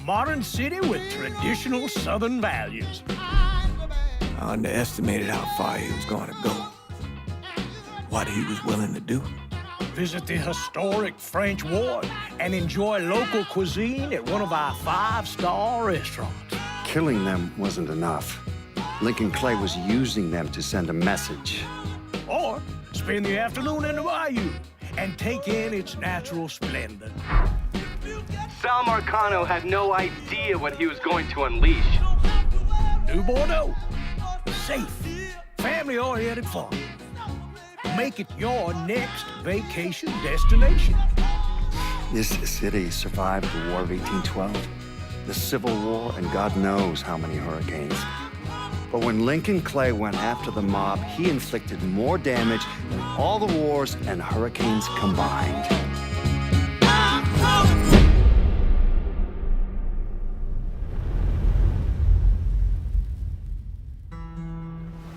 modern city with traditional Southern values. I underestimated how far he was going to go. What he was willing to do. Visit the historic French Ward and enjoy local cuisine at one of our 5-star restaurants. Killing them wasn't enough. Lincoln Clay was using them to send a message. Or spend the afternoon in the bayou and take in its natural splendor. Sal Marcano had no idea what he was going to unleash. New Bordeaux. Safe, family-oriented fun. Make it your next vacation destination. This city survived the War of 1812, the Civil War, and God knows how many hurricanes. But when Lincoln Clay went after the mob, he inflicted more damage than all the wars and hurricanes combined.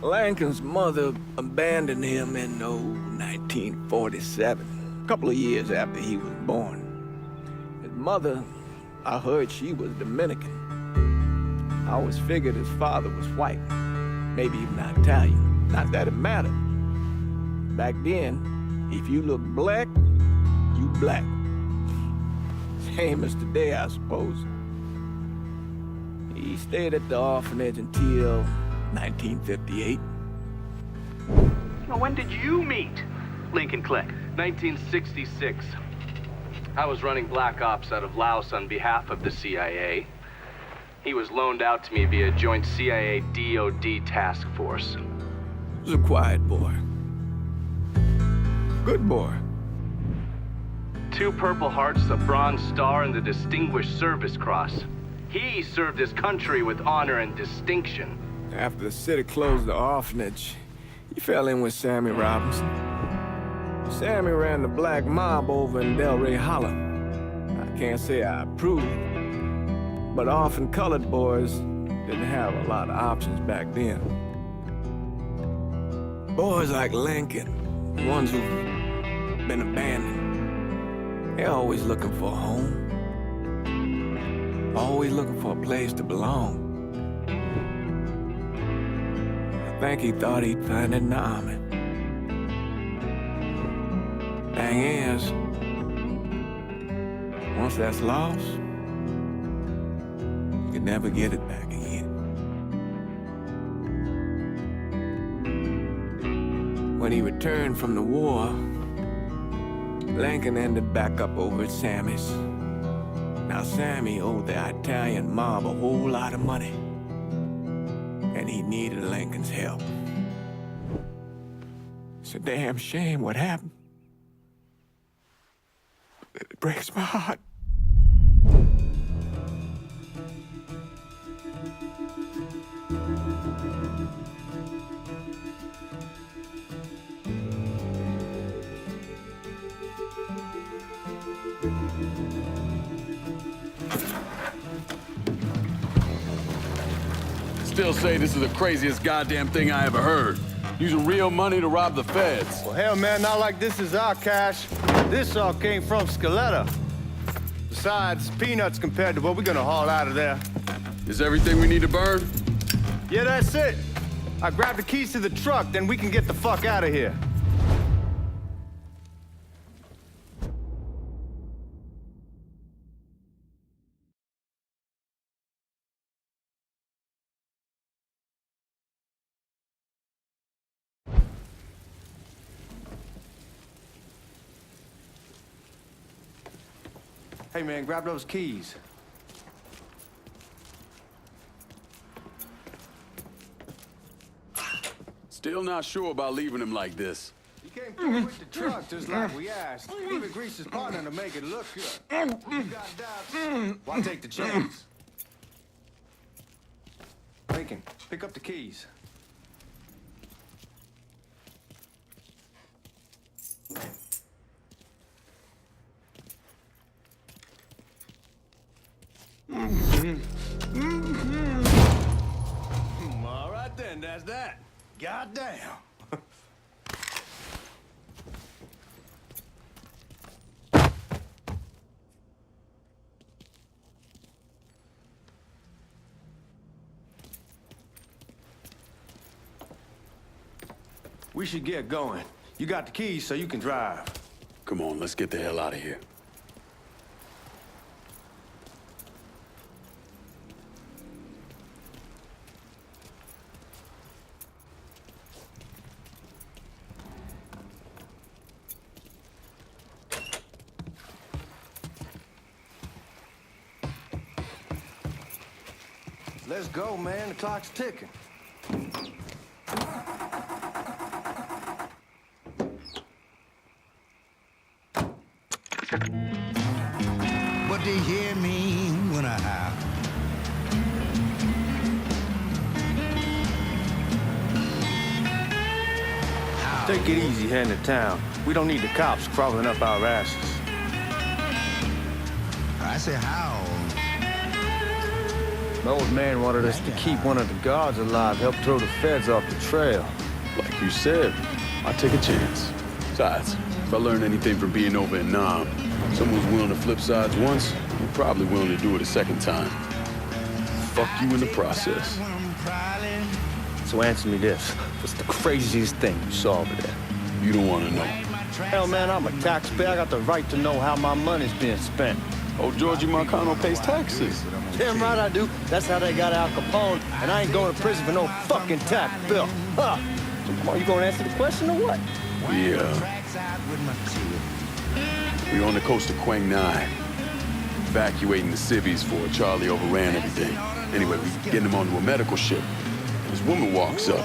Lincoln's mother abandoned him in 1947, a couple of years after he was born. His mother, I heard she was Dominican. I always figured his father was white, maybe even Italian. Not that it mattered. Back then, if you look black, you black. Same as today, I suppose. He stayed at the orphanage until 1958. Well, when did you meet Lincoln Clay? 1966. I was running Black Ops out of Laos on behalf of the CIA. He was loaned out to me via joint CIA-DOD task force. He was a quiet boy. Good boy. 2 Purple Hearts, a Bronze Star, and the Distinguished Service Cross. He served his country with honor and distinction. After the city closed the orphanage, he fell in with Sammy Robinson. Sammy ran the black mob over in Delray Hollow. I can't say I approved, but orphan colored boys didn't have a lot of options back then. Boys like Lincoln, the ones who've been abandoned, they're always looking for a home. Always looking for a place to belong. I think he thought he'd find it in the army. Thing is, once that's lost, you can never get it back again. When he returned from the war, Lincoln ended back up over at Sammy's. Now Sammy owed the Italian mob a whole lot of money, and he needed Lincoln's help. It's a damn shame what happened. It breaks my heart. Still say this is the craziest goddamn thing I ever heard. Using real money to rob the feds. Well, hell, man, not like this is our cash. This all came from Scaletta. Besides, peanuts compared to what we're gonna haul out of there. Is everything we need to burn? Yeah, that's it. I grabbed the keys to the truck, then we can get the fuck out of here. Hey, man, grab those keys. Still not sure about leaving him like this. He came through with the truck just like we asked. Even greased his partner to make it look good. You got doubts? Why take the chance? Lincoln, pick up the keys. All right then, that's that. Goddamn. We should get going. You got the keys, so you can drive. Come on, let's get the hell out of here. Let's go, man. The clock's ticking. What do you hear me when I howl? Take it easy heading to town. We don't need the cops crawling up our asses. I say howl. The old man wanted us to keep one of the guards alive, help throw the feds off the trail. Like you said, I take a chance. Besides, if I learn anything from being over in Nam, someone's willing to flip sides once, you're probably willing to do it a second time. Fuck you in the process. So answer me this. What's the craziest thing you saw over there? You don't want to know. Hell, man, I'm a taxpayer. I got the right to know how my money's being spent. Oh, Georgie Marcano pays taxes. Damn right I do. That's how they got Al Capone, and I ain't going to prison for no fucking tax bill. Huh? So come on, you gonna answer the question or what? We on the coast of Quang Nai, evacuating the civvies for Charlie overran everything. Anyway, we getting him onto a medical ship. This woman walks up.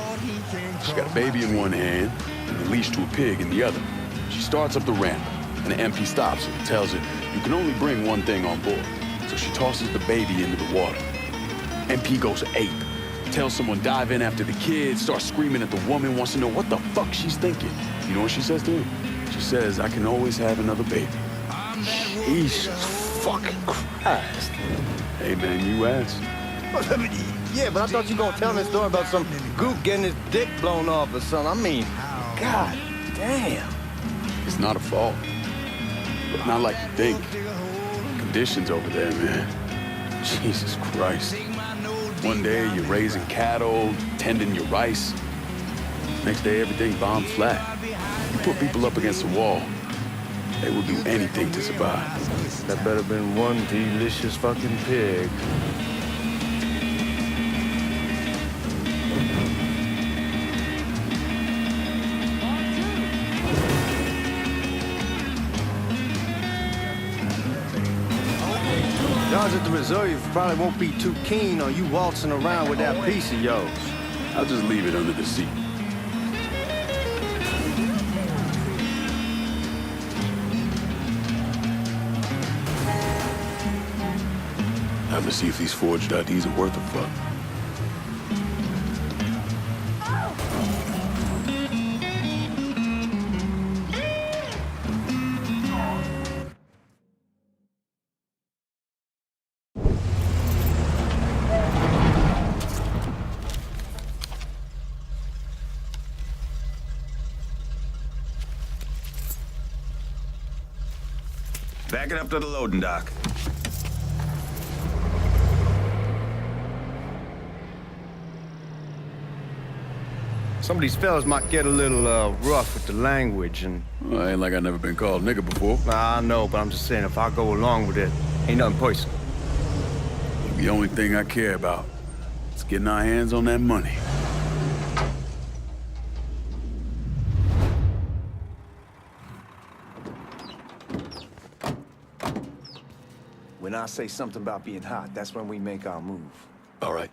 She got a baby in one hand and a leash to a pig in the other. She starts up the ramp, and the MP stops her and tells her, you can only bring one thing on board. So she tosses the baby into the water. MP goes ape. Tells someone dive in after the kid, starts screaming at the woman, wants to know what the fuck she's thinking. You know what she says to him? She says, I can always have another baby. Jesus fucking Christ. Hey man, you asked. Yeah, but I thought you were gonna tell me a story about some gook getting his dick blown off or something. I mean, God damn. It's not a fault. But not like you think. Conditions over there, man. Jesus Christ. One day you're raising cattle, tending your rice. Next day everything bombed flat. You put people up against the wall, they will do anything to survive. That better been one delicious fucking pig. Guards at the reserve probably won't be too keen on you waltzing around with that piece of yours. I'll just leave it under the seat. Time to see if these forged IDs are worth a fuck. Back it up to the loading dock. Some of these fellas might get a little rough with the language, and Well, ain't like I never been called nigga before. I know, but I'm just saying if I go along with it, ain't nothing personal. The only thing I care about is getting our hands on that money. When I say something about being hot, that's when we make our move. All right.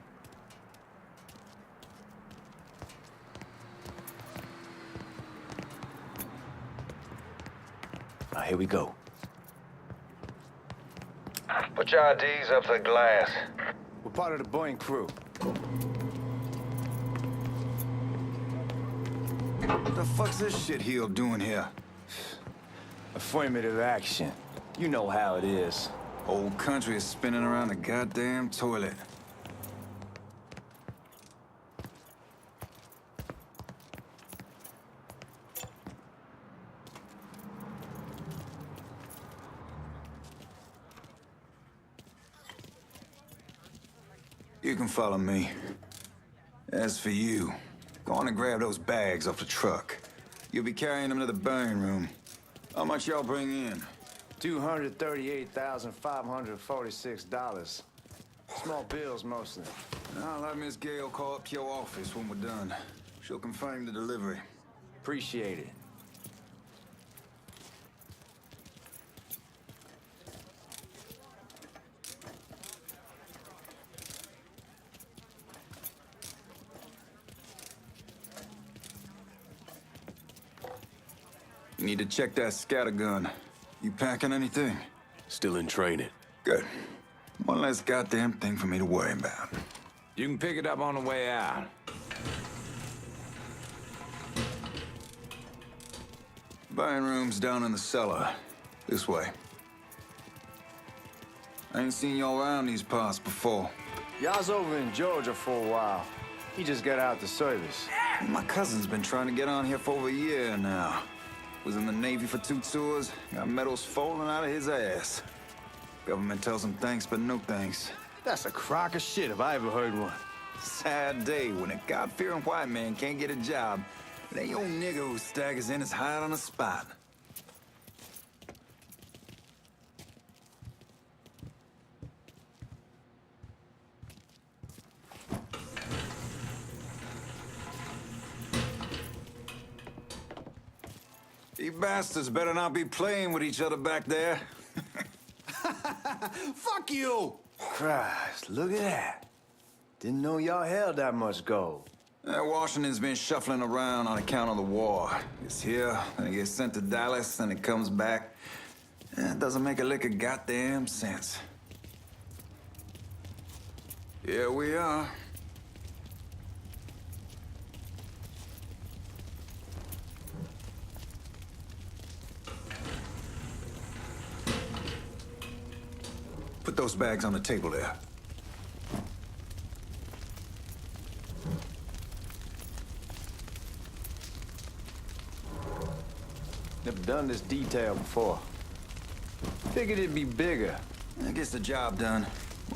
Now, here we go. Put your IDs up to the glass. We're part of the Boeing crew. What the fuck's this shitheel doing here? Affirmative action. You know how it is. Whole country is spinning around the goddamn toilet. You can follow me. As for you, Go on and grab those bags off the truck. You'll be carrying them to the burn room. How much y'all bring in? $238,546. Small bills mostly. I'll have Miss Gale call up your office when we're done. She'll confirm the delivery. Appreciate it. You need to check that scattergun. You packing anything? Still in training. Good. One less goddamn thing for me to worry about. You can pick it up on the way out. Burn room's down in the cellar. This way. I ain't seen y'all around these parts before. Y'all's over in Georgia for a while. He just got out the service. My cousin's been trying to get on here for over a year now. Was in the Navy for 2 tours, got medals falling out of his ass. Government tells him thanks, but no thanks. That's a crock of shit if I ever heard one. Sad day when a God-fearing white man can't get a job. That old nigga who staggers in is hired on the spot. You bastards better not be playing with each other back there. Fuck you! Christ, look at that. Didn't know y'all held that much gold. Washington's been shuffling around on account of the war. It's here, then it gets sent to Dallas, then it comes back. It doesn't make a lick of goddamn sense. Here we are. Put those bags on the table there. Never done this detail before. Figured it'd be bigger. That gets the job done.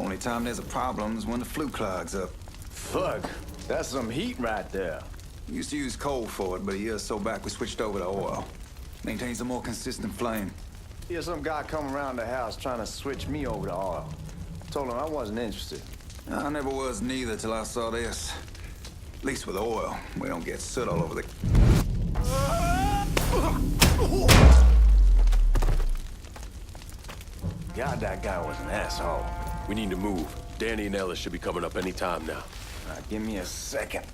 Only time there's a problem is when the flue clogs up. Fuck, that's some heat right there. We used to use coal for it, but a year or so back we switched over to oil. Maintains a more consistent flame. Here's some guy come around the house trying to switch me over to oil. Told him I wasn't interested. I never was neither till I saw this. At least with oil, we don't get soot all over the... God, that guy was an asshole. We need to move. Danny and Ellis should be coming up any time now. Give me a second.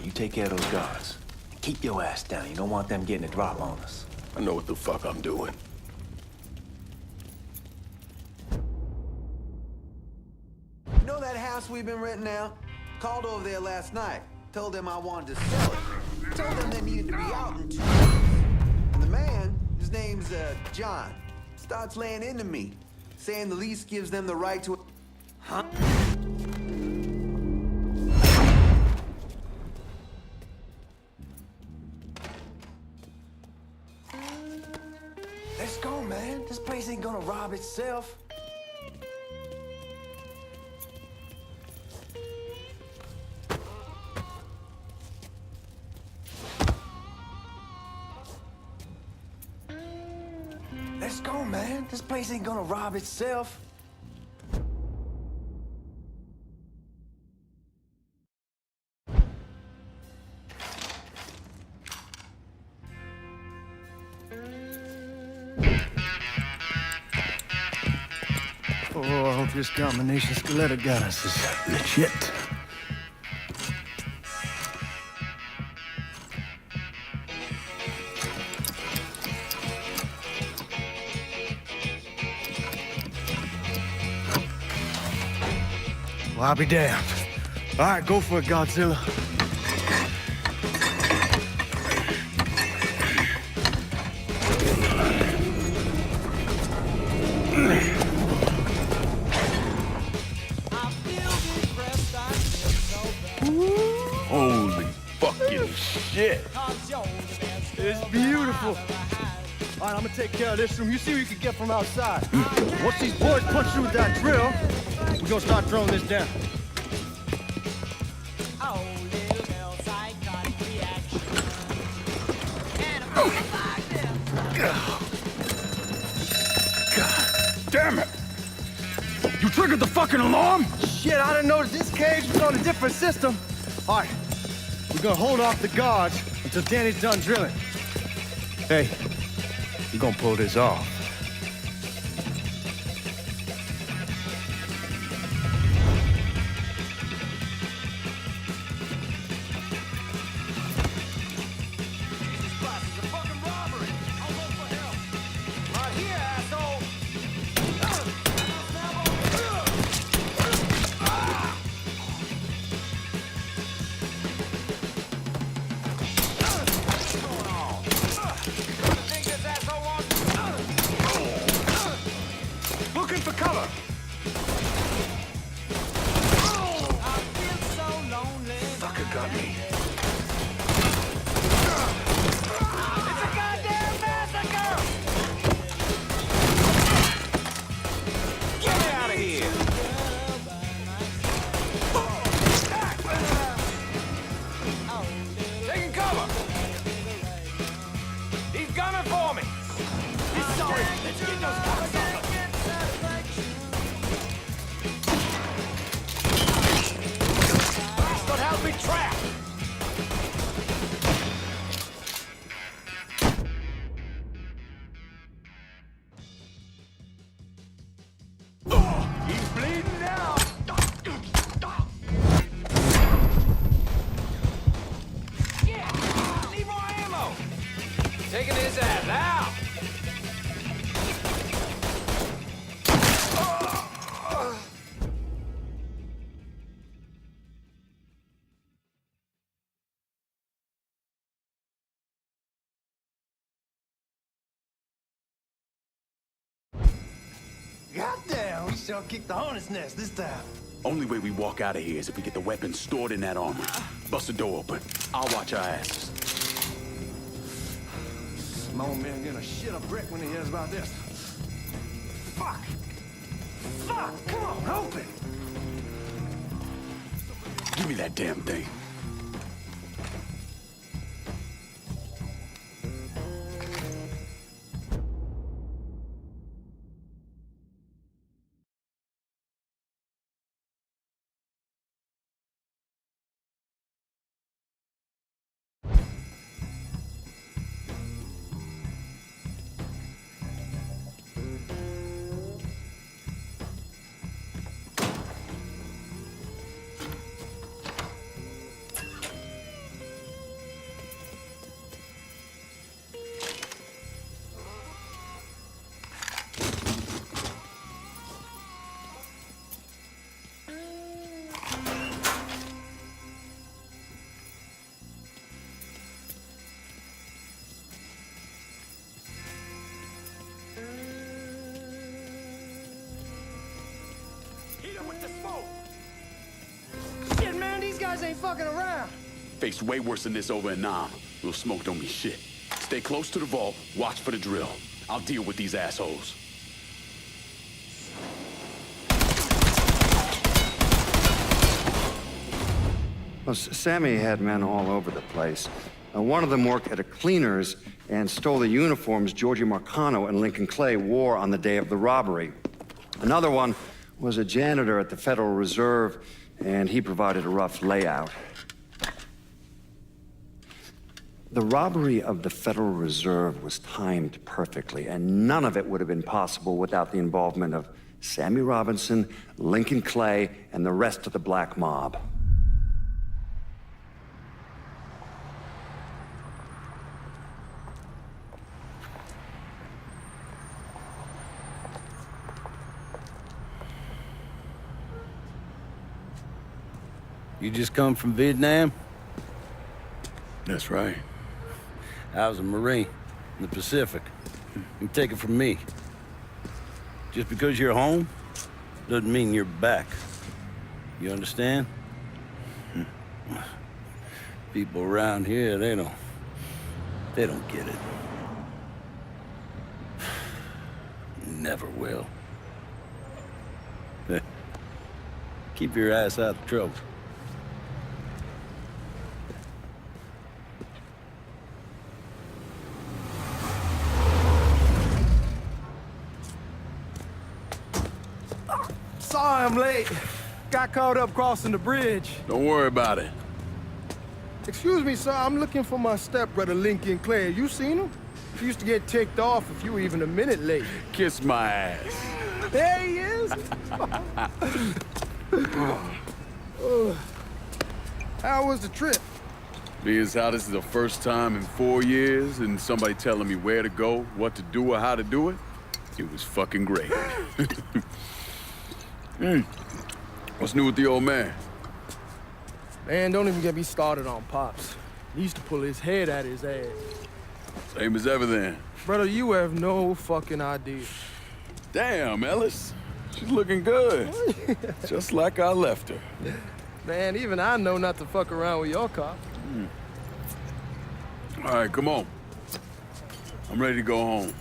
You take care of those guards. Keep your ass down. You don't want them getting a drop on us. I know what the fuck I'm doing. You know that house we've been renting out? Called over there last night. Told them I wanted to sell it. Told them they needed to be out in 2 weeks. And the man, his name's John, starts laying into me, saying the lease gives them the right to... Huh? Let's go, man. This place ain't gonna rob itself. Let's go, man. This place ain't gonna rob itself. Oh, I hope this combination stiletto got us is legit. Well, I'll be damned. All right, go for it, Godzilla. Holy fucking shit. It's beautiful. All right, I'm gonna take care of this room. You see what you can get from outside. Once these boys punch through with that drill, we're gonna start throwing this down. God damn it! You triggered the fucking alarm? Shit, I didn't notice this cage was on a different system. All right, we're gonna hold off the guards until Danny's done drilling. Hey, we're gonna pull this off. Taking his ass out! Goddamn, we shall kick the hornet's nest this time. Only way we walk out of here is if we get the weapons stored in that armory. Bust the door open. I'll watch our asses. Small man gonna shit a brick when he hears about this. Fuck! Fuck! Come on, open! Give me that damn thing. Shit, man, these guys ain't fucking around. Faced way worse than this over in Nam. Little smoke don't mean shit. Stay close to the vault, watch for the drill. I'll deal with these assholes. Well, Sammy had men all over the place. One of them worked at a cleaner's and stole the uniforms Georgie Marcano and Lincoln Clay wore on the day of the robbery. Another one was a janitor at the Federal Reserve, and he provided a rough layout. The robbery of the Federal Reserve was timed perfectly, and none of it would have been possible without the involvement of Sammy Robinson, Lincoln Clay, and the rest of the black mob. You just come from Vietnam? That's right. I was a Marine in the Pacific. You take it from me. Just because you're home doesn't mean you're back. You understand? People around here, they don't get it. never will. Keep your ass out of trouble. Sorry I'm late. Got caught up crossing the bridge. Don't worry about it. Excuse me, sir. I'm looking for my stepbrother, Lincoln Clay. You seen him? He used to get ticked off if you were even a minute late. Kiss my ass. There he is. How was the trip? Being as how this is the first time in 4 years and somebody telling me where to go, what to do, or how to do it, it was fucking great. What's new with the old man? Man, don't even get me started on Pops. He used to pull his head out his ass. Same as ever then. Brother, you have no fucking idea. Damn, Ellis. She's looking good. Just like I left her. Man, even I know not to fuck around with your car. All right, come on. I'm ready to go home.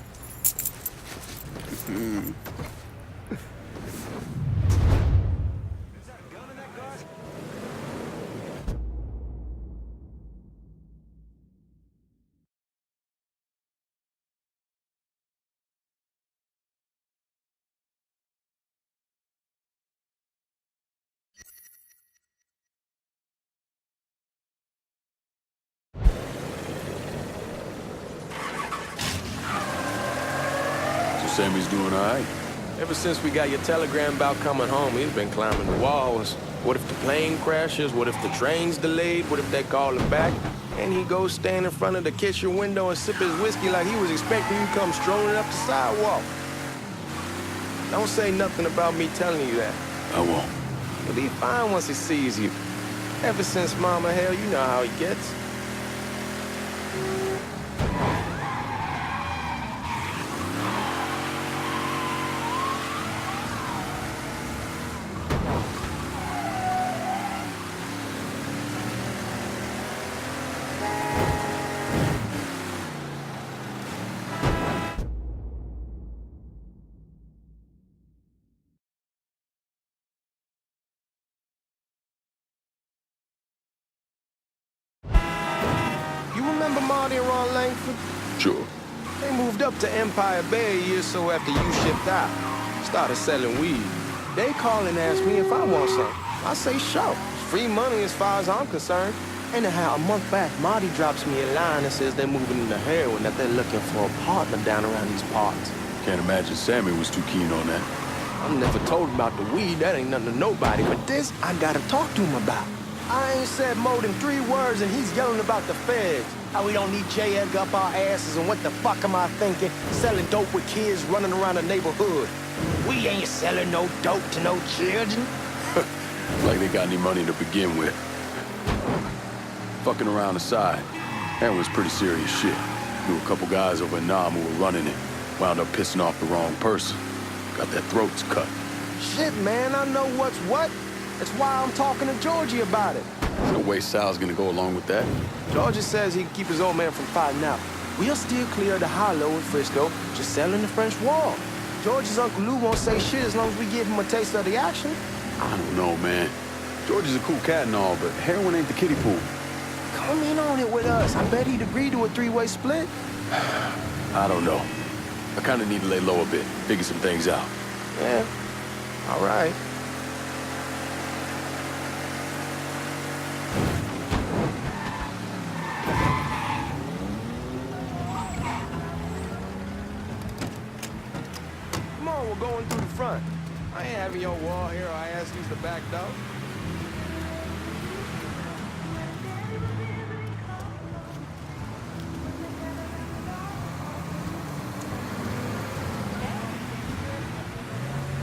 Sammy's doing all right. Ever since we got your telegram about coming home, he's been climbing the walls. What if the plane crashes? What if the train's delayed? What if they call him back? And he goes stand in front of the kitchen window and sip his whiskey like he was expecting you to come strolling up the sidewalk. Don't say nothing about me telling you that. I won't. He'll be fine once he sees you. Ever since Mama, hell, you know how he gets. Sure. They moved up to Empire Bay a year or so after you shipped out. Started selling weed. They call and ask me if I want some. I say sure. It's free money as far as I'm concerned. Anyhow, a month back, Marty drops me a line and says they're moving into heroin, that they're looking for a partner down around these parts. Can't imagine Sammy was too keen on that. I'm never told about the weed. That ain't nothing to nobody. But this, I gotta talk to him about. I ain't said more than 3 words and he's yelling about the feds. How we don't need J. Edgar up our asses, and what the fuck am I thinking? Selling dope with kids running around the neighborhood. We ain't selling no dope to no children. Like they got any money to begin with. Fucking around aside, heroin's pretty serious shit. Knew a couple guys over in Nam who were running it. Wound up pissing off the wrong person. Got their throats cut. Shit, man, I know what's what. That's why I'm talking to Georgie about it. There's no way Sal's gonna go along with that. Georgie says he can keep his old man from fighting out. We'll still clear the hollow in Frisco, just selling the French Wall. George's Uncle Lou won't say shit as long as we give him a taste of the action. I don't know, man. George is a cool cat and all, but heroin ain't the kiddie pool. Come in on it with us. I bet he'd agree to a 3-way split. I don't know. I kind of need to lay low a bit, figure some things out. Yeah, all right. Come on, we're going through the front. I ain't having your wall here, I ask use the back door.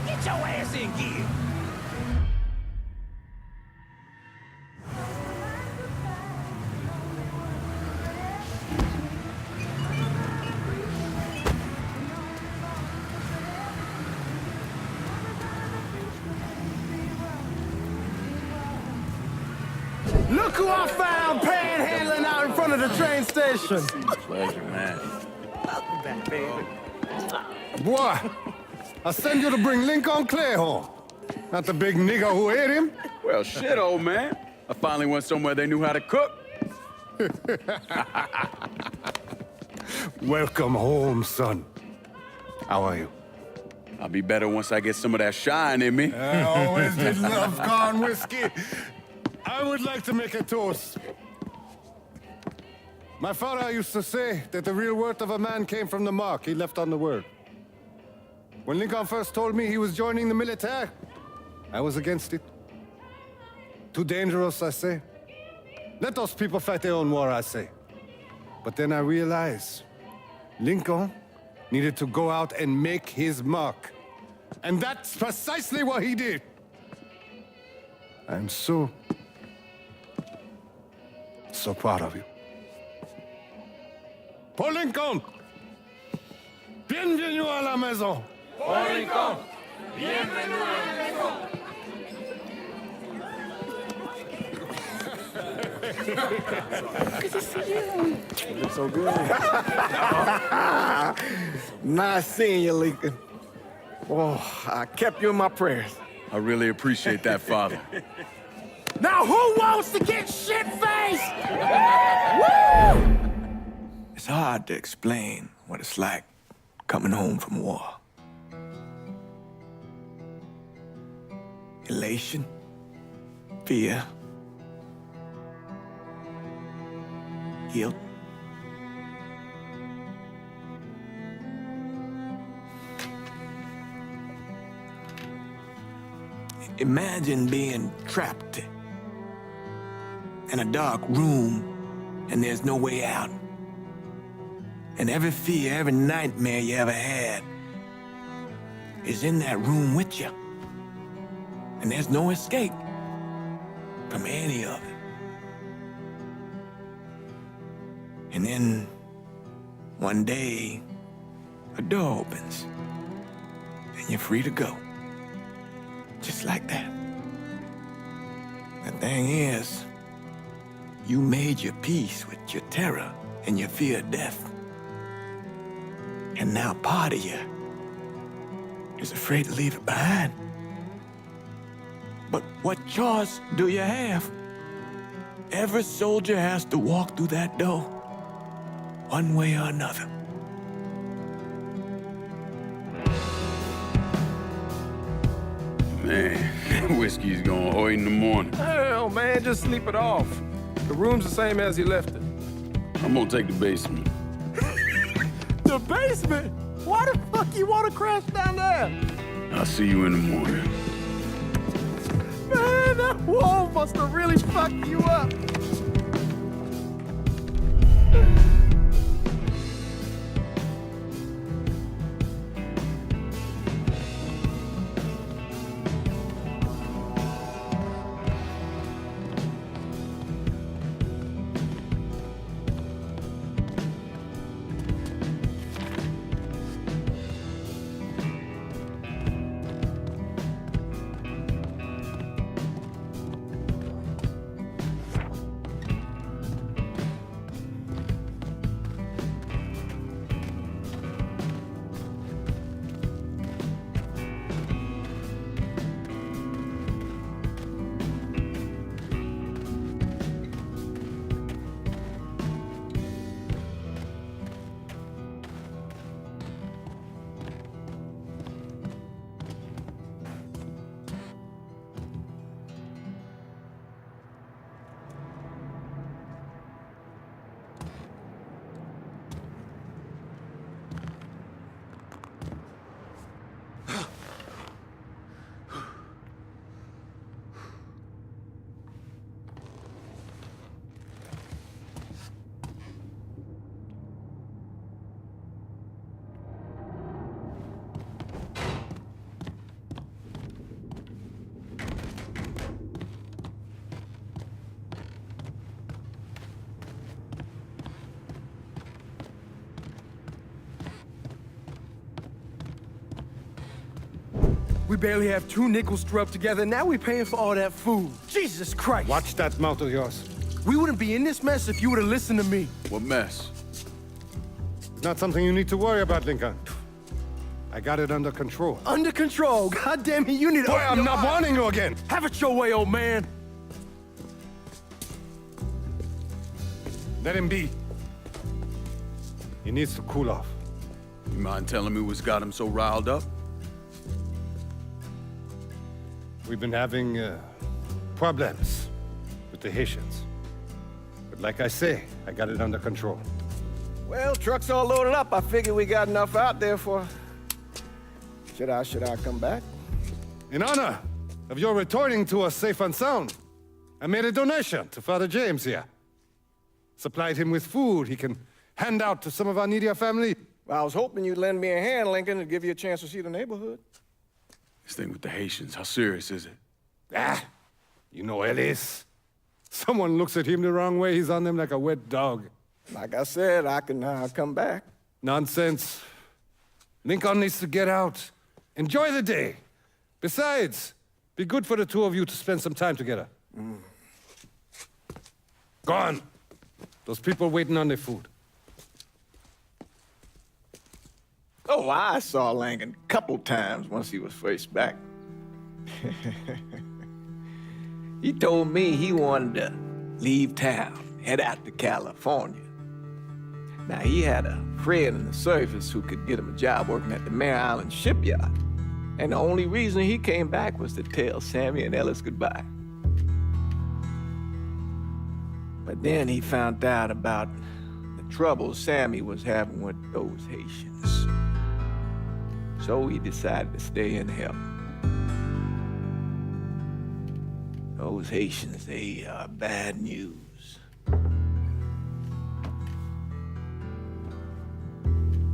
Get your ass in gear. Look who I found panhandling out in front of the train station. Pleasure, man. Welcome back, baby. Boy, I send you to bring Lincoln Clay home. Not the big nigger who ate him. Well, shit, old man. I finally went somewhere they knew how to cook. Welcome home, son. How are you? I'll be better once I get some of that shine in me. I always did love corn whiskey. I would like to make a toast. My father used to say that the real worth of a man came from the mark he left on the world. When Lincoln first told me he was joining the military, I was against it. Too dangerous, I say. Let those people fight their own war, I say. But then I realized Lincoln needed to go out and make his mark. And that's precisely what he did. I'm so proud of you. Paul Lincoln! Bienvenue à la maison! Paul Lincoln, bienvenue à la maison. Good to see you. You look so good. Nice seeing you, Lincoln. Oh, I kept you in my prayers. I really appreciate that, Father. Now who wants to get shit-faced? Woo! It's hard to explain what it's like coming home from war. Elation, fear, guilt. Imagine being trapped in a dark room and there's no way out. And every fear, every nightmare you ever had is in that room with you. And there's no escape from any of it. And then one day, a door opens and you're free to go. Just like that. The thing is, you made your peace with your terror and your fear of death. And now part of you is afraid to leave it behind. But what choice do you have? Every soldier has to walk through that door, one way or another. Man, whiskey's going hoy in the morning. Hell, man, just sleep it off. The room's the same as you left it. I'm gonna take the basement. The basement? Why the fuck you want to crash down there? I'll see you in the morning. Man, that wall must have really fucked you up. We barely have 2 nickels strapped together, now we're paying for all that food. Jesus Christ! Watch that mouth of yours. We wouldn't be in this mess if you would have listened to me. What mess? It's not something you need to worry about, Lincoln. I got it under control. Under control. God damn it, you need to... Boy, I'm not warning you again. Have it your way, old man. Let him be. He needs to cool off. You mind telling me what's got him so riled up? We've been having problems with the Haitians. But like I say, I got it under control. Well, truck's all loaded up. I figure we got enough out there for... Should I come back? In honor of your returning to us safe and sound, I made a donation to Father James here. Supplied him with food he can hand out to some of our needier family. Well, I was hoping you'd lend me a hand, Lincoln, and give you a chance to see the neighborhood. This thing with the Haitians, how serious is it? You know Ellis. Someone looks at him the wrong way, he's on them like a wet dog. Like I said, I can come back. Nonsense. Lincoln needs to get out. Enjoy the day. Besides, be good for the two of you to spend some time together. Go on. Those people waiting on their food. Oh, I saw Lincoln a couple times once he was first back. He told me he wanted to leave town, head out to California. Now, he had a friend in the service who could get him a job working at the Mare Island shipyard. And the only reason he came back was to tell Sammy and Ellis goodbye. But then he found out about the trouble Sammy was having with those Haitians. So he decided to stay and help. Those Haitians, they are bad news.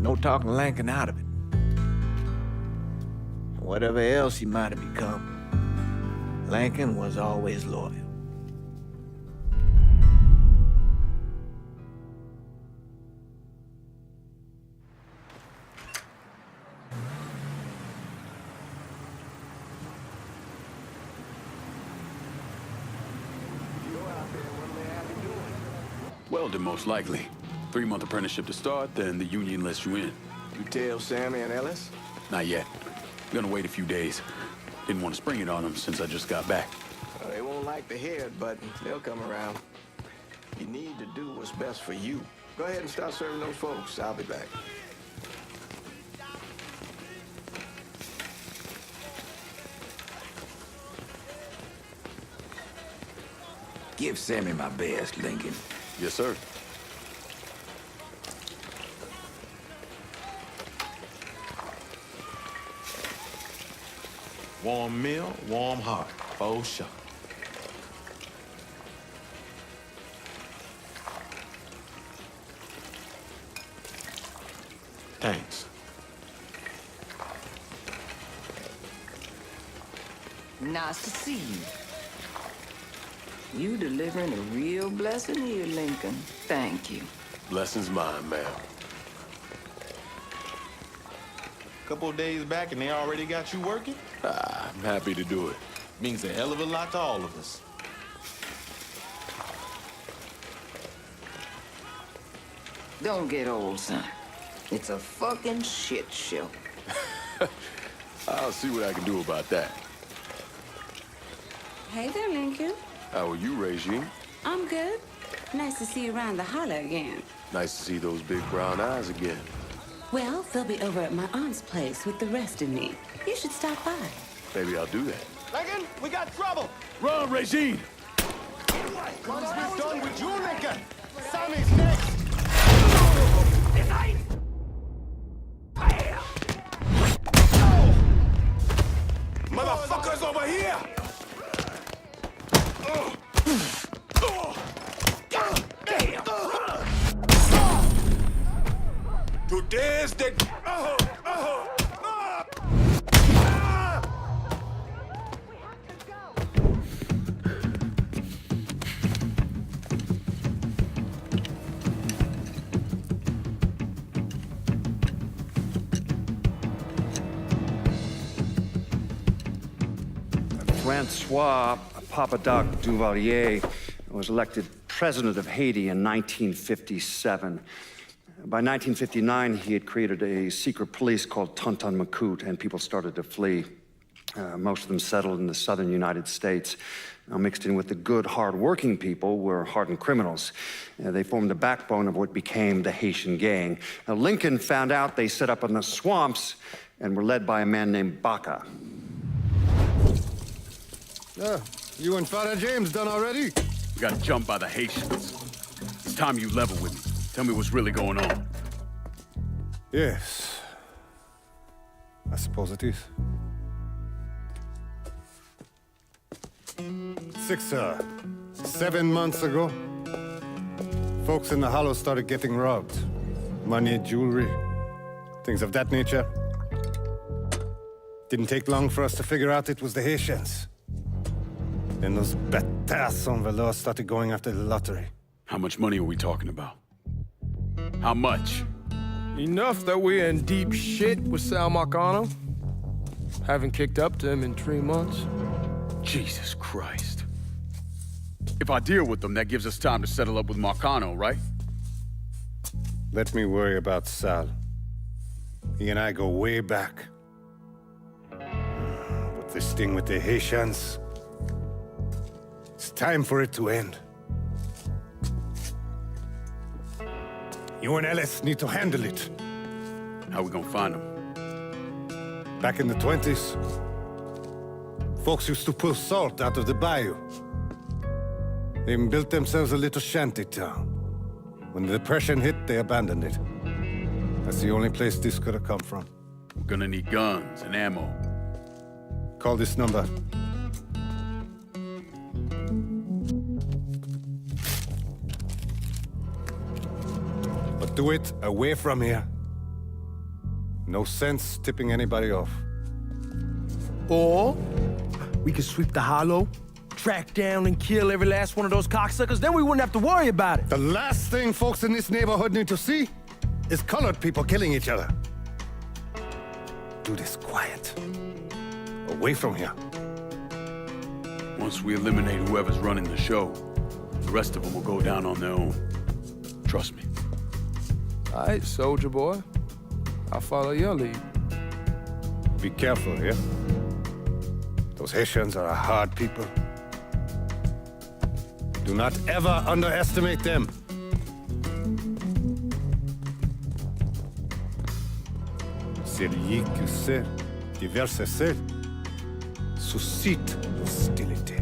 No talking Lincoln out of it. Whatever else he might have become, Lincoln was always loyal. Welding, most likely. 3-month apprenticeship to start, then the union lets you in. You tell Sammy and Ellis? Not yet. I'm gonna wait a few days. Didn't want to spring it on them since I just got back. Well, they won't like to hear it, but they'll come around. You need to do what's best for you. Go ahead and start serving those folks. I'll be back. Give Sammy my best, Lincoln. Yes, sir. Warm meal, warm heart, for sure. Thanks. Nice to see you. You delivering a real blessing here, Lincoln. Thank you. Blessing's mine, ma'am. Couple of days back and they already got you working? I'm happy to do it. Means a hell of a lot to all of us. Don't get old, son. It's a fucking shit show. I'll see what I can do about that. Hey there, Lincoln. How are you, Regine? I'm good. Nice to see you around the holler again. Nice to see those big brown eyes again. Well, they'll be over at my aunt's place with the rest of me. You should stop by. Maybe I'll do that. Lincoln, we got trouble. Run, Regine! Once we're done with you, Lincoln, Sammy's next. Motherfuckers over here! Today's the... Francois Papadoc Duvalier was elected president of Haiti in 1957. By 1959, he had created a secret police called Tonton Macoute, and people started to flee. Most of them settled in the southern United States. Now, mixed in with the good, hard-working people were hardened criminals. They formed the backbone of what became the Haitian gang. Now, Lincoln found out they set up in the swamps and were led by a man named Baca. You and Father James done already? We got jumped by the Haitians. It's time you level with me. Tell me what's really going on. Yes. I suppose it is. 7 months ago, folks in the Hollow started getting robbed. Money, jewelry, things of that nature. Didn't take long for us to figure out it was the Haitians. Then those bâtards en velours started going after the lottery. How much money are we talking about? How much? Enough that we're in deep shit with Sal Marcano. Haven't kicked up to him in 3 months. Jesus Christ. If I deal with them, that gives us time to settle up with Marcano, right? Let me worry about Sal. He and I go way back. But this thing with the Haitians, it's time for it to end. You and Ellis need to handle it. How we gonna find them? Back in the 20s, folks used to pull salt out of the bayou. They even built themselves a little shanty town. When the Depression hit, they abandoned it. That's the only place this could have come from. We're gonna need guns and ammo. Call this number. But do it away from here. No sense tipping anybody off. Or we could sweep the Hollow, track down and kill every last one of those cocksuckers, then we wouldn't have to worry about it. The last thing folks in this neighborhood need to see is colored people killing each other. Do this quiet. Away from here. Once we eliminate whoever's running the show, the rest of them will go down on their own. Trust me. All right, soldier boy. I'll follow your lead. Be careful, yeah? Those Haitians are a hard people. Do not ever underestimate them. Celui qui sait diverser suscite l'hostilité.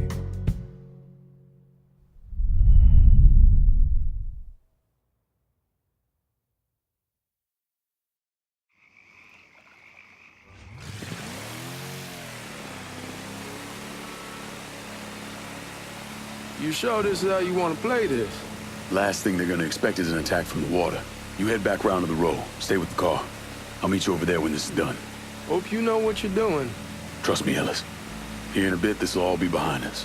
You sure this is how you want to play this? Last thing they're gonna expect is an attack from the water. You head back round to the row. Stay with the car. I'll meet you over there when this is done. Hope you know what you're doing. Trust me, Ellis. Here in a bit, this will all be behind us.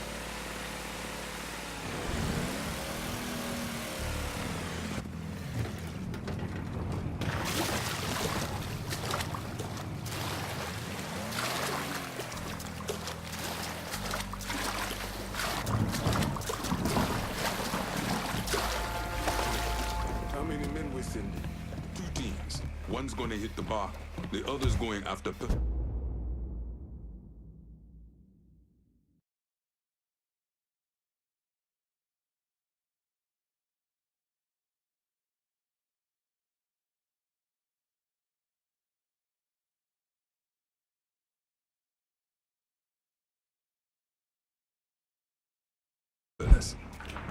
How many men we sending? 2 teams. One's gonna hit the bar. The other's going after...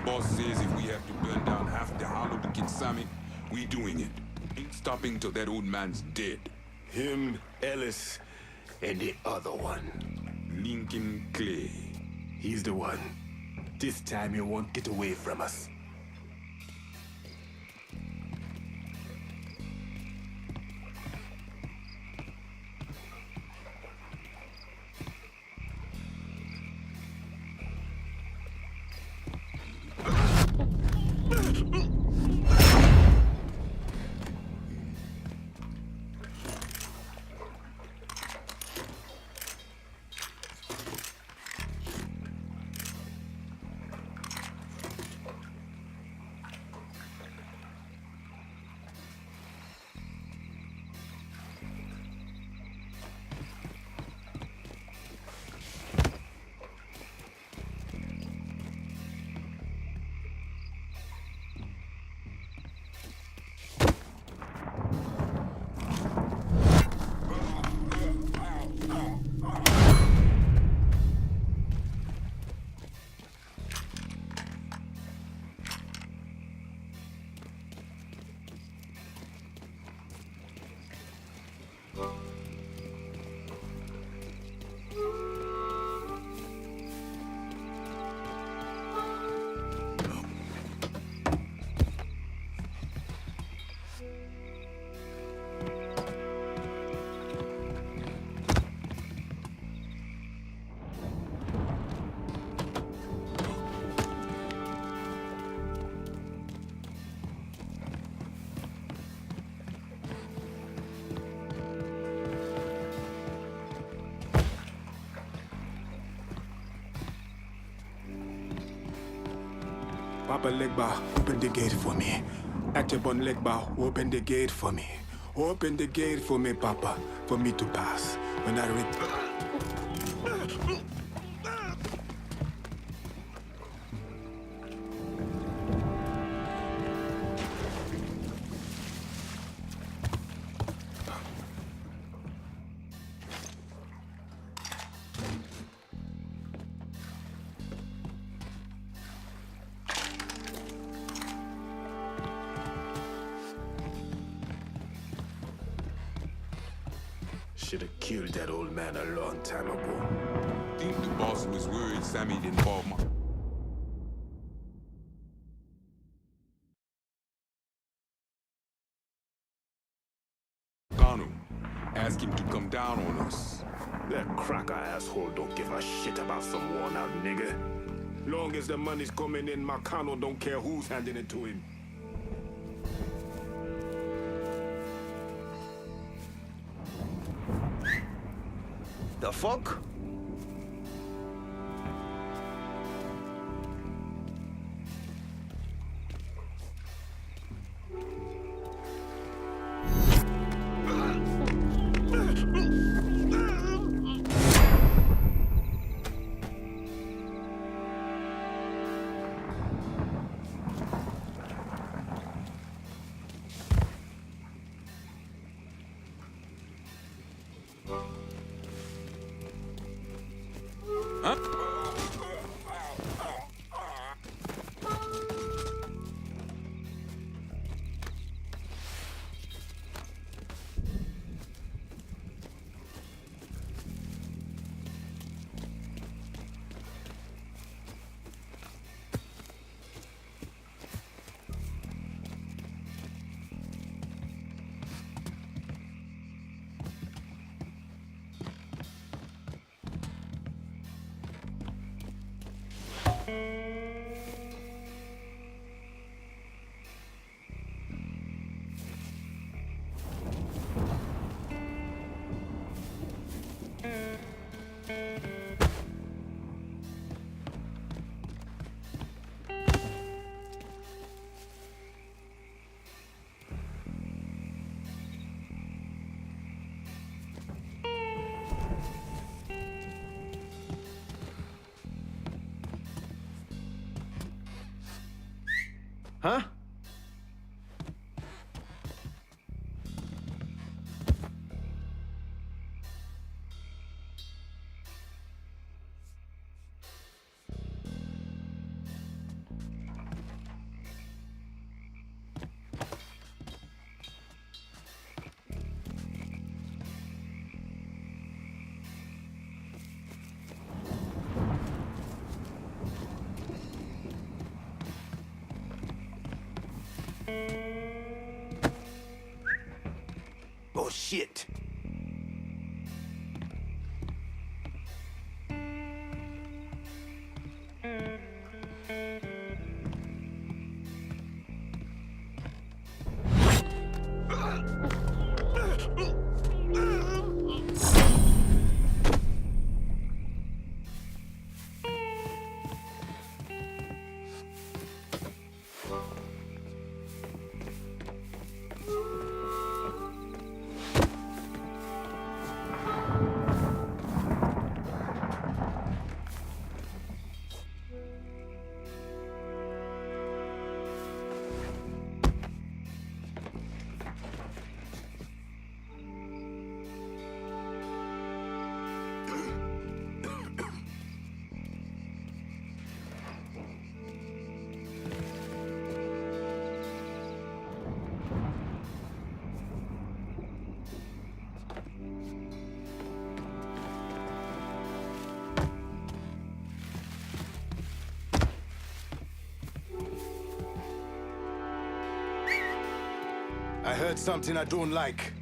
Boss says if we have to burn down half the Hollow to get Sammy, we doing it. Ain't stopping till that old man's dead. Him, Ellis, and the other one. Lincoln Clay. He's the one. This time he won't get away from us. Papa Legba, open the gate for me. Actabon Legba, open the gate for me. Open the gate for me, Papa, for me to pass. When I read. Should have killed that old man a long time ago. Think the boss was worried Sammy didn't fall my... Ask him to come down on us. That cracker asshole don't give a shit about some worn out nigga. Long as the money's coming in, Marcano don't care who's handing it to him. The fuck? Huh? Huh? Oh shit. I heard something I don't like.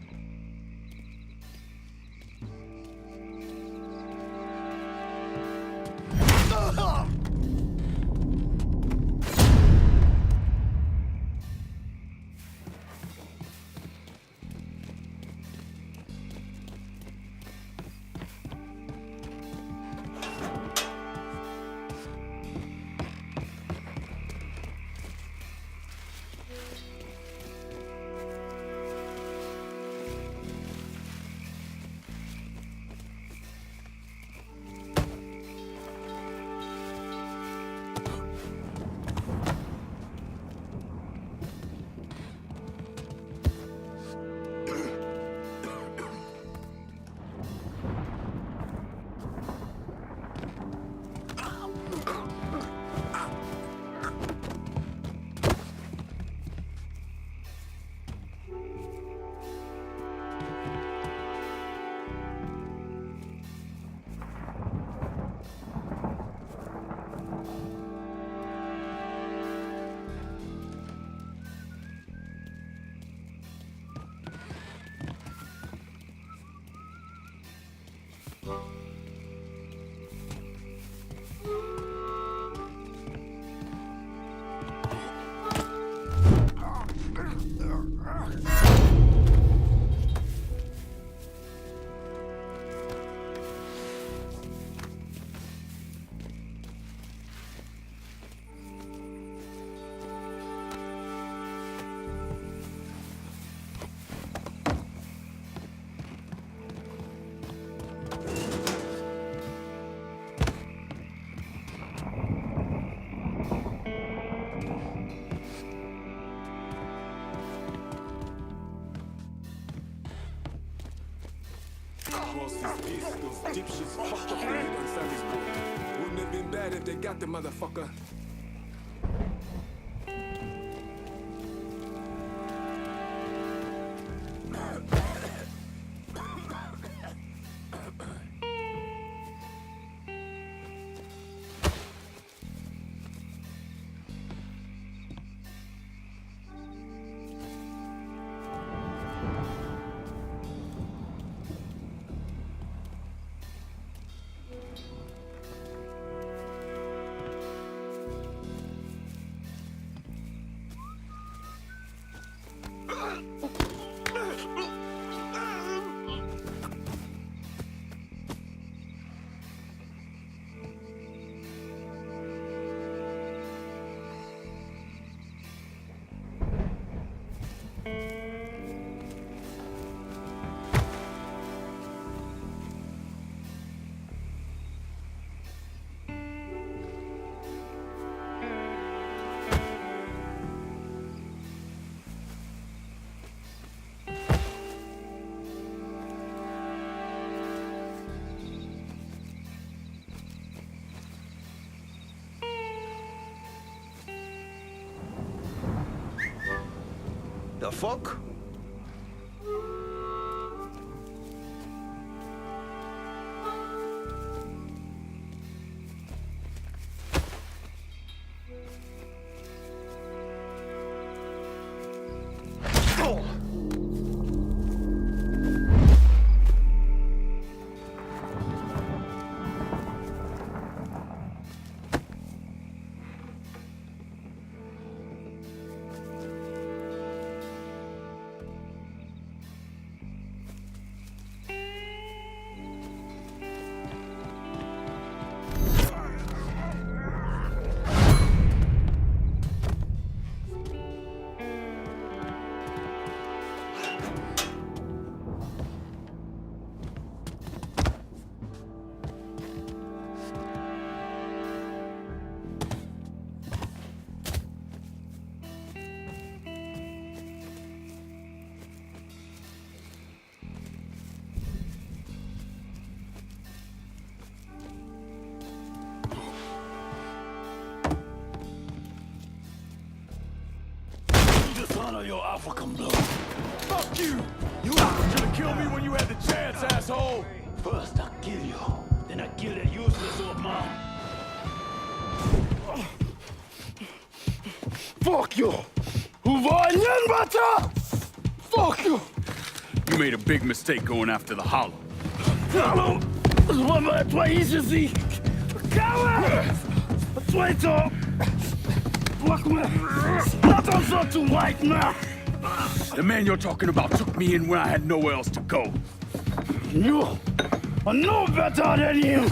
Those dipshits fucked up the head on Sammy's boat. Wouldn't have been bad if they got the motherfucker. The fuck? Dishonor your African blood. Fuck you! You should have killed me when you had the chance, asshole! First I kill you, then I kill that useless old man. Fuck you! Who var butter? Fuck you! You made a big mistake going after the Hollow. Hallo! Vad is sie? Coward! Traitor! Fuck me! Not on so to white man! The man you're talking about took me in when I had nowhere else to go. You are no better than him!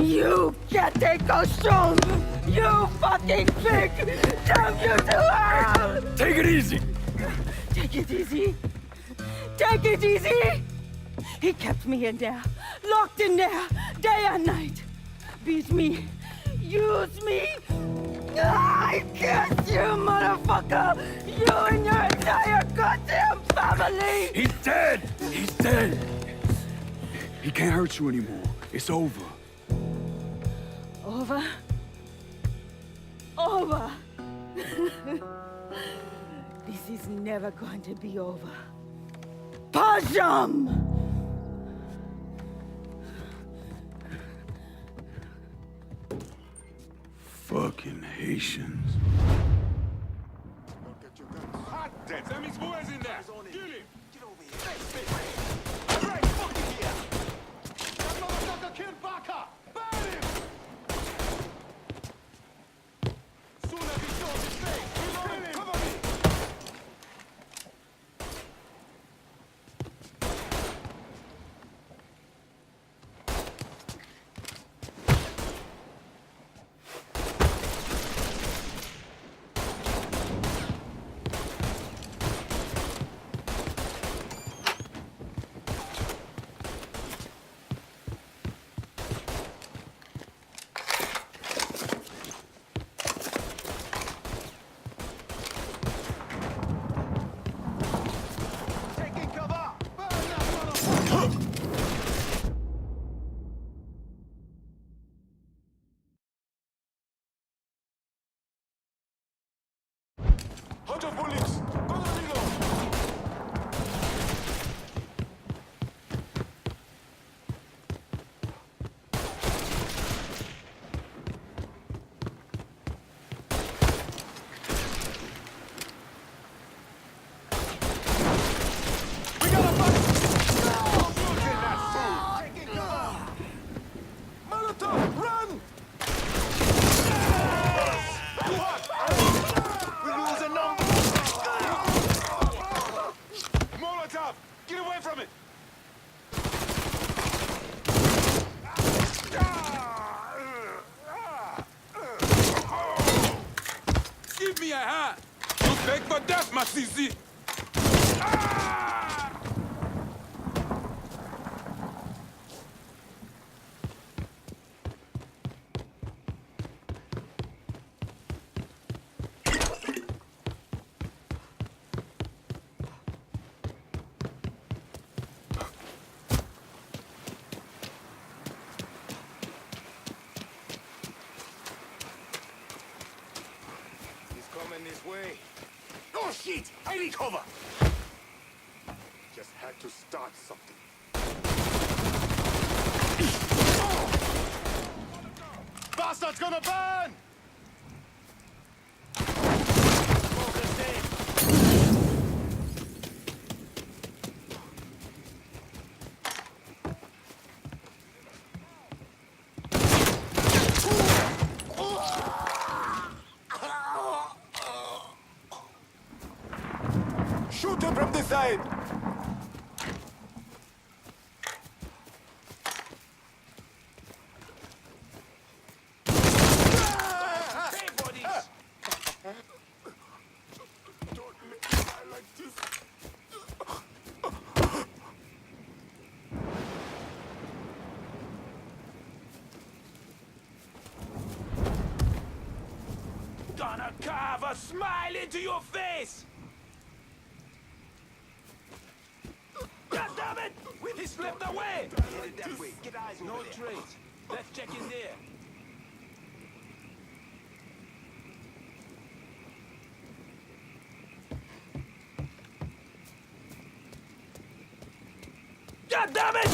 You can't take a show! You fucking pig! Damn you to hell! Take it easy! Take it easy! Take it easy! He kept me in there, locked in there, day and night. Beat me, use me. I curse you, motherfucker! You and your entire goddamn family! He's dead! He's dead! He can't hurt you anymore. It's over. Over? Over! This is never going to be over. Pajam! Fucking Haitians. Hot dead. Sammy's boys in there. Kill him. Get over here. All right, fucking here. That motherfucker killed Baka. Burn him. Soon as he shows his face, kill him. Cover me. Out of bullets. Gonna reload. We got a bunch. Losing that food. Taking cover. Molotov, run! We're losing numbers. Molotov, get away from it. Give me a hand. You beg for death, my CC. He's coming this way. Oh shit! I need cover. Just had to start something. Bastard's gonna burn! Smoker's dead. Shoot him from the side! Hey, buddies! Don't let me die like this. Gonna carve a smile into your face! God damn it! He slipped away! Headed that way. Get eyes over there. No trace. Let's check in there. God damn it!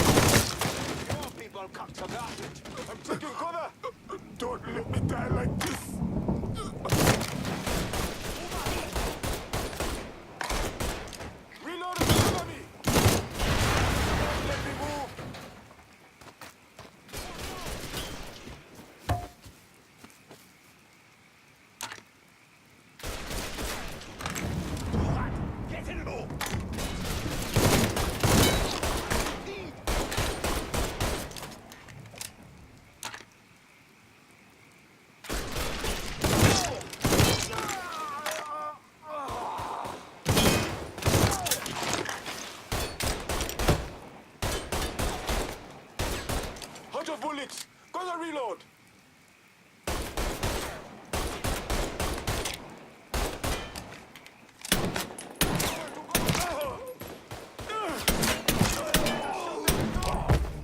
Come on, people, cock to garbage. I'm taking cover. Don't let me die like this. Reload and cover me. Let me move. Too hot. Get in the move. Out of bullets. Gonna reload.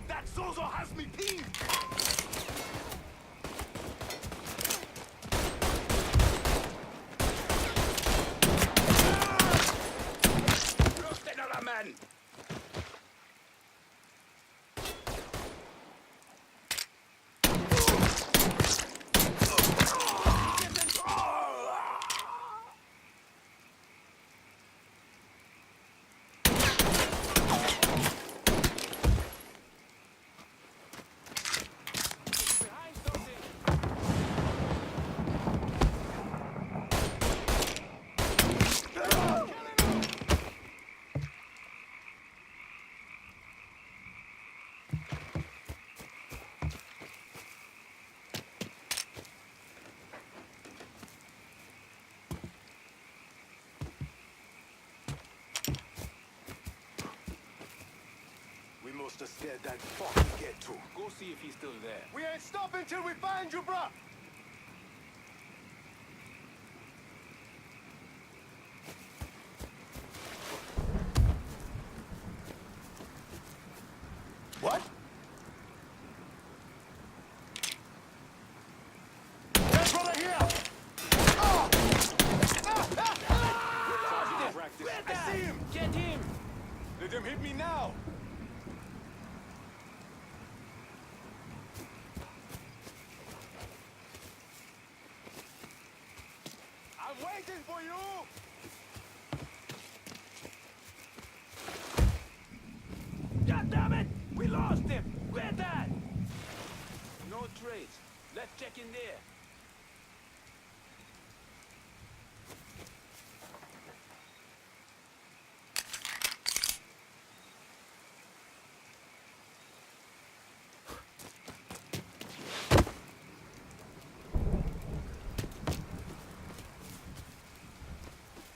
That Zozo has me pinned. Lost another man. We must have scared that fucking get to. Go see if he's still there. We ain't stopping till we find you, bruh! What? That's what I hear! Oh! him. Hit me now. I'm waiting for you. God damn it! We lost him! Where's that? No trace. Let's check in there.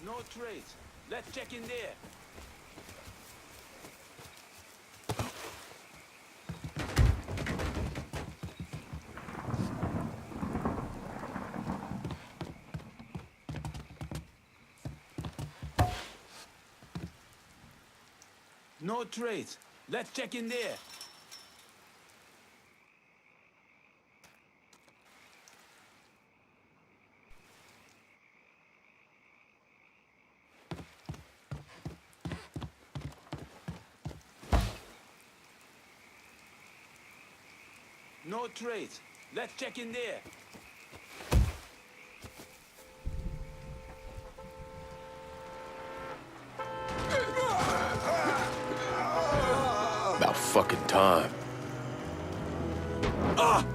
No trace. Let's check in there. No trace. Let's check in there. No trace. Let's check in there. About fucking time. Ah!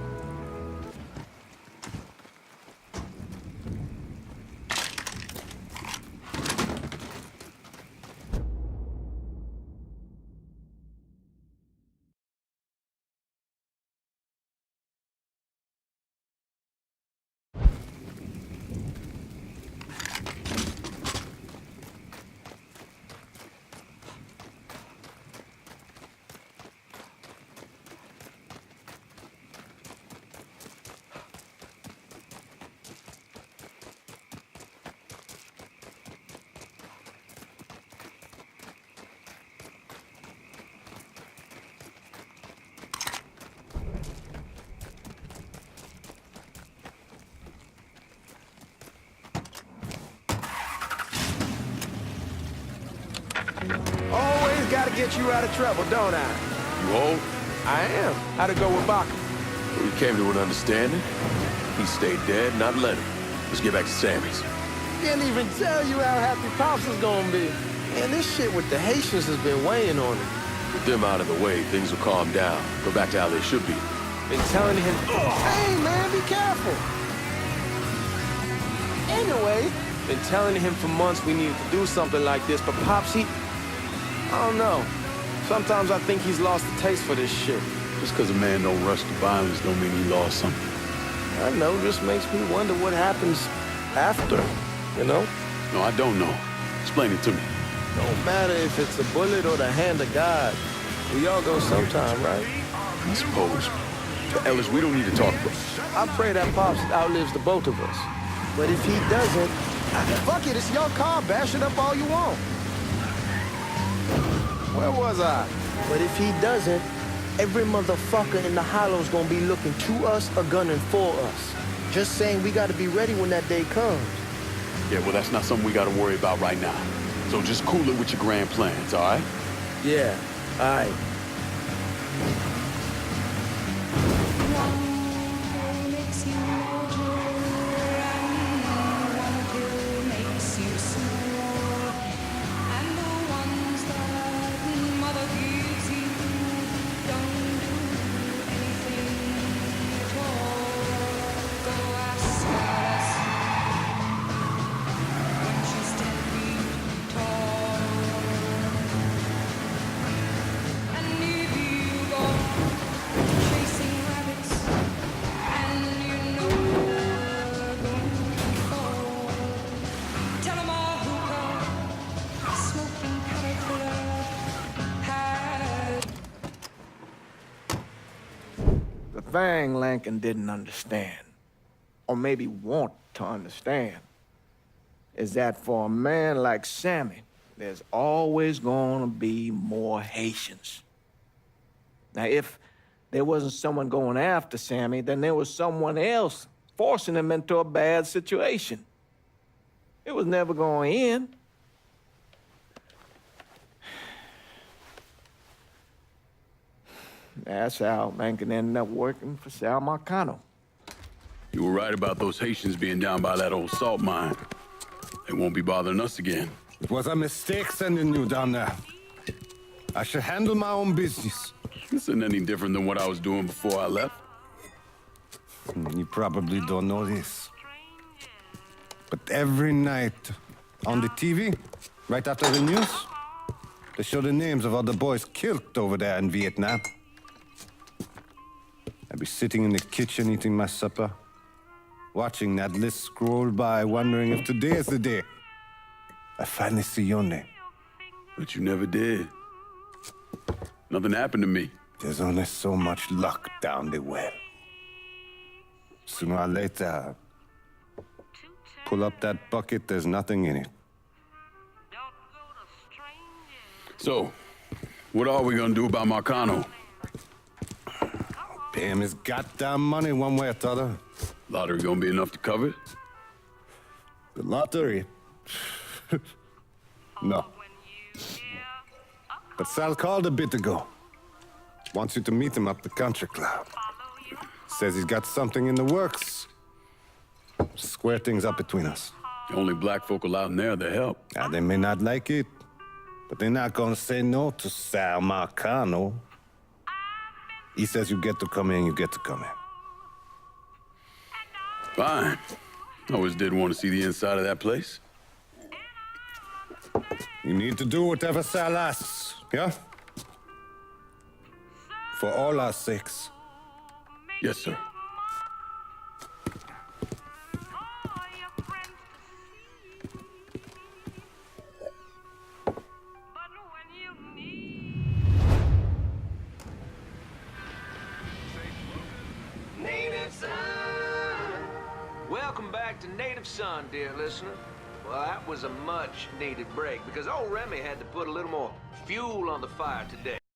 Always gotta get you out of trouble, don't I? You old? I am. How'd it go with Baca? We came to an understanding. He stayed dead, not let him. Let's get back to Sammy's. Can't even tell you how happy Pops is gonna be. Man, this shit with the Haitians has been weighing on him. With them out of the way, things will calm down. Go back to how they should be. Been telling him, hey man, be careful. Anyway, been telling him for months we needed to do something like this, but Pops, I don't know. Sometimes I think he's lost the taste for this shit. Just because a man don't rush to violence don't mean he lost something. I know, just makes me wonder what happens after, you know? No, I don't know. Explain it to me. Don't matter if it's a bullet or the hand of God. We all go sometime, right? I suppose. But Ellis, we don't need to talk about it. I pray that Pops outlives the both of us. But if he doesn't, fuck it, it's your car. Bash it up all you want. Where was I? But if he doesn't, every motherfucker in the hollow's gonna be looking to us or gunning for us. Just saying we gotta be ready when that day comes. Yeah, well, that's not something we gotta worry about right now. So just cool it with your grand plans, all right? Yeah, all right. Thing Lincoln didn't understand, or maybe want to understand, is that for a man like Sammy, there's always gonna be more Haitians. Now, if there wasn't someone going after Sammy, then there was someone else forcing him into a bad situation. It was never going to end. That's how Lincoln ended up working for Sal Marcano. You were right about those Haitians being down by that old salt mine. They won't be bothering us again. It was a mistake sending you down there. I should handle my own business. This isn't any different than what I was doing before I left. You probably don't know this. But every night on the TV, right after the news, they show the names of all the boys killed over there in Vietnam. I'd be sitting in the kitchen eating my supper, watching that list scroll by, wondering if today is the day I finally see your name. But you never did. Nothing happened to me. There's only so much luck down the well. Sooner or later, pull up that bucket, there's nothing in it. So, what are we gonna do about Marcano? Pay him his goddamn money one way or the other. Lottery gonna be enough to cover it? The lottery? No. But Sal called a bit ago. Wants you to meet him up the country club. Says he's got something in the works. Square things up between us. The only black folk allowed in there to help. Now, they may not like it, but they're not gonna say no to Sal Marcano. He says you get to come in, you get to come in. Fine. I always did want to see the inside of that place. You need to do whatever Sal asks, yeah? For all our sakes. Yes, sir. Welcome back to Native Son, dear listener. Well, that was a much-needed break because old Remy had to put a little more fuel on the fire today.